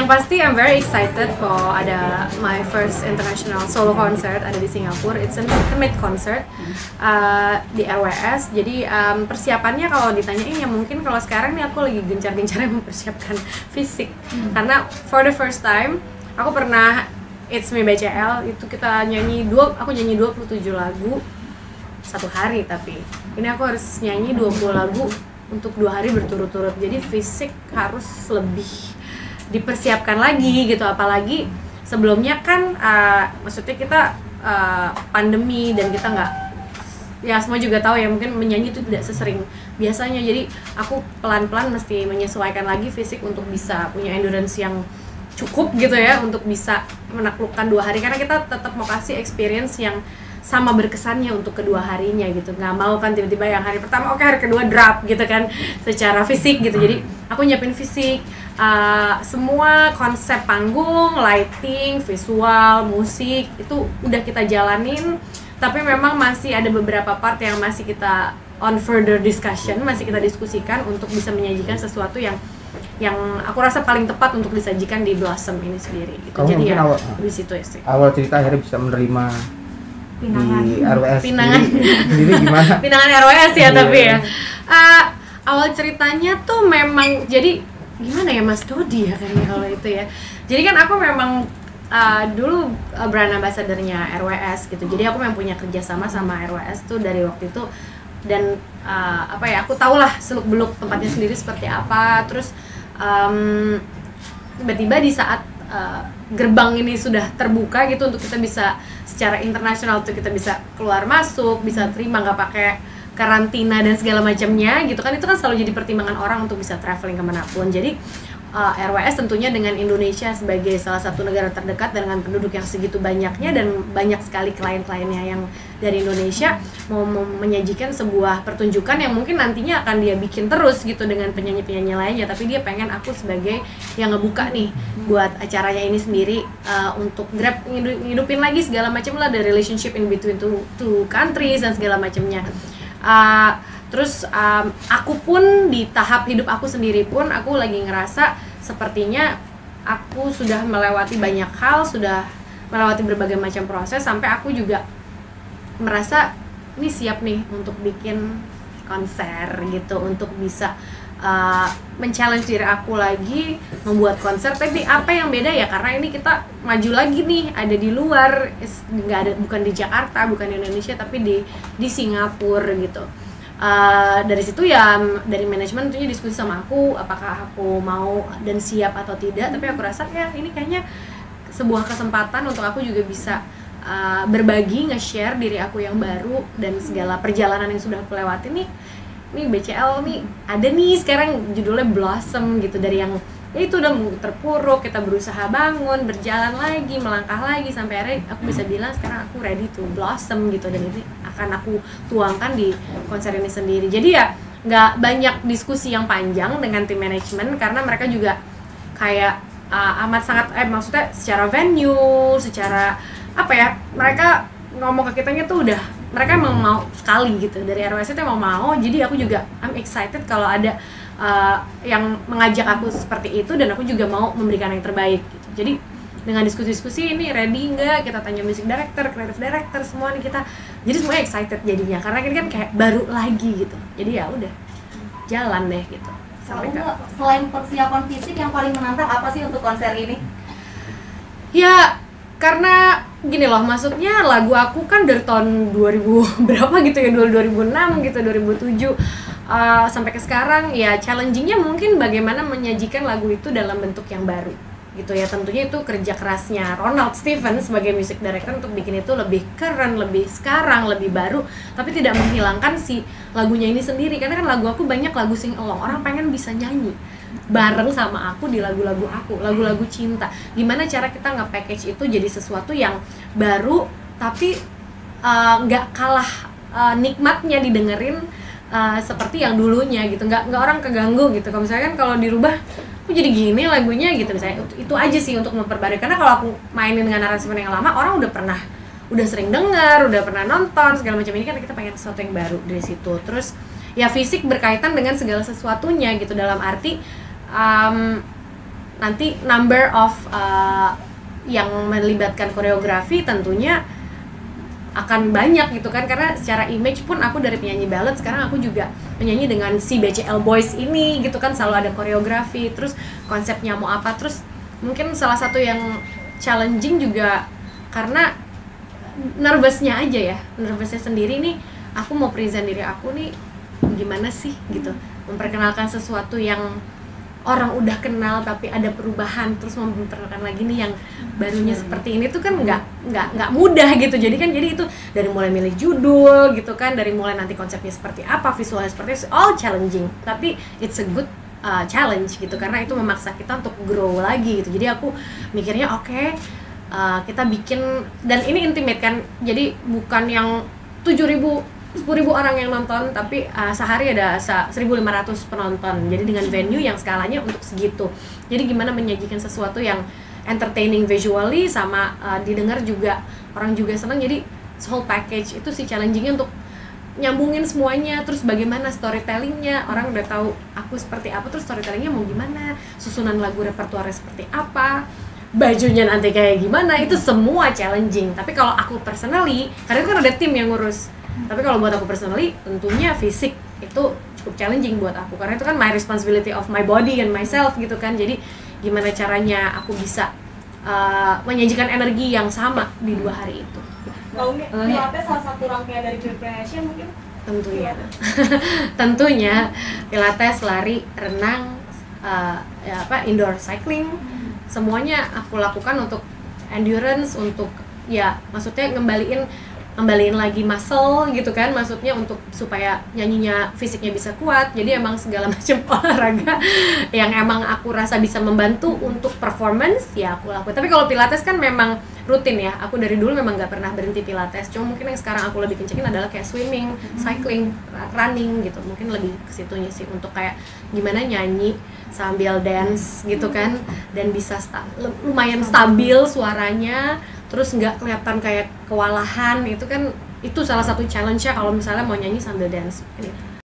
pasti I'm very excited kok ada my first international solo concert ada di Singapura. It's an intimate concert di RWS. Jadi persiapannya kalau ditanyain ya mungkin kalau sekarang nih aku lagi gencar-gencarnya mempersiapkan fisik. Karena for the first time aku pernah It's Me BCL itu kita aku nyanyi 27 lagu satu hari, tapi ini aku harus nyanyi 20 lagu untuk 2 hari berturut-turut. Jadi fisik harus lebih dipersiapkan lagi gitu, apalagi sebelumnya kan maksudnya kita pandemi dan kita nggak, ya semua juga tahu ya mungkin menyanyi itu tidak sesering biasanya. Jadi aku pelan-pelan mesti menyesuaikan lagi fisik untuk bisa punya endurance yang cukup gitu ya, untuk bisa menaklukkan 2 hari, karena kita tetap mau kasih experience yang sama berkesannya untuk kedua harinya gitu. Nggak mau kan tiba-tiba yang hari pertama oke, hari kedua drop gitu kan secara fisik gitu. Jadi aku nyiapin fisik, semua konsep panggung, lighting, visual, musik itu udah kita jalanin. Tapi memang masih ada beberapa part yang masih kita on further discussion, masih kita diskusikan untuk bisa menyajikan sesuatu yang aku rasa paling tepat untuk disajikan di Blossom ini sendiri gitu. Jadi ya di situ ya sih. Awal cerita akhirnya bisa menerima pinangan di RWS sendiri gimana? Pinangan RWS ya tapi ya. Awal ceritanya tuh memang jadi gimana ya Mas Dodi ya kayaknya kalau itu ya. Jadi kan aku memang dulu brand ambassador-nya RWS gitu. Jadi aku memang punya kerjasama sama RWS tuh dari waktu itu, dan aku tahulah seluk-beluk tempatnya sendiri seperti apa. Terus tiba-tiba di saat gerbang ini sudah terbuka gitu untuk kita bisa secara internasional tuh kita bisa keluar masuk, bisa terima nggak pakai karantina dan segala macamnya gitu kan, itu kan selalu jadi pertimbangan orang untuk bisa traveling kemanapun. Jadi RWS tentunya dengan Indonesia sebagai salah satu negara terdekat dengan penduduk yang segitu banyaknya dan banyak sekali klien-kliennya yang dari Indonesia mau menyajikan sebuah pertunjukan yang mungkin nantinya akan dia bikin terus gitu dengan penyanyi-penyanyi lainnya, tapi dia pengen aku sebagai yang ngebuka nih buat acaranya ini sendiri, untuk grab ngidupin lagi segala macam lah, the relationship in between two countries dan segala macamnya. Terus aku pun di tahap hidup aku sendiri pun aku lagi ngerasa sepertinya aku sudah melewati banyak hal, sudah melewati berbagai macam proses, sampai aku juga merasa ini siap nih untuk bikin konser gitu, untuk bisa men-challenge diri aku lagi membuat konser. Tapi apa yang beda ya, karena ini kita maju lagi nih, ada di luar, bukan di Jakarta, bukan di Indonesia, tapi di Singapura gitu. Dari situ ya dari manajemen tentunya diskusi sama aku apakah aku mau dan siap atau tidak, tapi aku rasa ya ini kayaknya sebuah kesempatan untuk aku juga bisa berbagi, nge-share diri aku yang baru dan segala perjalanan yang sudah aku lewati nih BCL nih ada nih sekarang judulnya Blossom gitu, dari yang ya itu udah terpuruk, kita berusaha bangun, berjalan lagi, melangkah lagi sampai akhirnya aku bisa bilang sekarang aku ready to blossom gitu, dan ini akan aku tuangkan di konser ini sendiri. Jadi ya nggak banyak diskusi yang panjang dengan tim manajemen karena mereka juga kayak amat sangat maksudnya secara venue, secara apa ya, mereka ngomong ke kitanya tuh udah mereka emang mau sekali gitu dari RWS itu emang mau. Jadi aku juga I'm excited kalau ada yang mengajak aku seperti itu, dan aku juga mau memberikan yang terbaik gitu. Jadi dengan diskusi-diskusi ini ready nggak, kita tanya music director, creative director, semua nih kita, jadi semuanya excited jadinya karena ini kan kayak baru lagi gitu. Jadi ya udah jalan deh gitu. Selain persiapan fisik, yang paling menantang apa sih untuk konser ini? Ya karena gini loh, maksudnya lagu aku kan dari tahun 2000 berapa gitu ya, 2006 gitu, 2007 sampai ke sekarang. Ya challengingnya mungkin bagaimana menyajikan lagu itu dalam bentuk yang baru gitu ya. Tentunya itu kerja kerasnya Ronald Steven sebagai music director untuk bikin itu lebih keren, lebih sekarang, lebih baru, tapi tidak menghilangkan si lagunya ini sendiri. Karena kan lagu aku banyak lagu sing along, orang pengen bisa nyanyi bareng sama aku di lagu-lagu aku, lagu-lagu cinta. Gimana cara kita nge-package itu jadi sesuatu yang baru tapi nggak kalah nikmatnya didengerin seperti yang dulunya gitu, nggak orang keganggu gitu. Kalau misalnya kan kalau dirubah kok jadi gini lagunya gitu misalnya, itu aja sih untuk memperbarui. Karena kalau aku mainin dengan aransemen yang lama, orang udah sering dengar, udah pernah nonton segala macam. Ini kan kita pengen sesuatu yang baru dari situ. Terus ya fisik berkaitan dengan segala sesuatunya gitu, dalam arti nanti number of yang melibatkan koreografi tentunya akan banyak gitu kan, karena secara image pun aku dari penyanyi ballad sekarang aku juga menyanyi dengan si BCL Boys ini gitu kan, selalu ada koreografi, terus konsepnya mau apa. Terus mungkin salah satu yang challenging juga karena nervousnya aja ya, nervousnya sendiri nih, aku mau present diri aku nih gimana sih gitu, memperkenalkan sesuatu yang orang udah kenal tapi ada perubahan, terus memperkenalkan lagi nih yang barunya seperti ini tuh kan nggak mudah gitu. Jadi itu dari mulai milih judul gitu kan, dari mulai nanti konsepnya seperti apa, visualnya seperti itu, all challenging, tapi it's a good challenge gitu, karena itu memaksa kita untuk grow lagi gitu. Jadi aku mikirnya oke, kita bikin, dan ini intimate kan, jadi bukan yang 10.000 orang yang nonton, tapi sehari ada 1.500 penonton. Jadi dengan venue yang skalanya untuk segitu. Jadi gimana menyajikan sesuatu yang entertaining visually sama didengar juga orang juga senang. Jadi whole package itu sih challengingnya, untuk nyambungin semuanya. Terus bagaimana storytellingnya, orang udah tahu aku seperti apa, terus storytellingnya mau gimana, susunan lagu repertuarnya seperti apa, bajunya nanti kayak gimana, itu semua challenging. Tapi kalau aku personally, karena kan ada tim yang ngurus, tapi kalau buat aku personally tentunya fisik itu cukup challenging buat aku, karena itu kan my responsibility of my body and myself gitu kan. Jadi gimana caranya aku bisa menyajikan energi yang sama di 2 hari itu. Pilates salah satu rangkaian dari preparation mungkin? Tentunya Pilates, lari, renang, indoor cycling, semuanya aku lakukan untuk endurance, untuk ya maksudnya ngembaliin lagi muscle gitu kan, maksudnya untuk supaya nyanyinya fisiknya bisa kuat. Jadi emang segala macam olahraga yang emang aku rasa bisa membantu untuk performance ya aku lakukan. Tapi kalau Pilates kan memang rutin ya, aku dari dulu memang nggak pernah berhenti Pilates. Cuma mungkin yang sekarang aku lebih kencengin adalah kayak swimming, cycling, running gitu, mungkin lebih kesitunya sih, untuk kayak gimana nyanyi sambil dance gitu kan, dan bisa lumayan stabil suaranya, terus nggak kelihatan kayak kewalahan. Itu kan itu salah satu challenge-nya kalau misalnya mau nyanyi sambil dance gitu.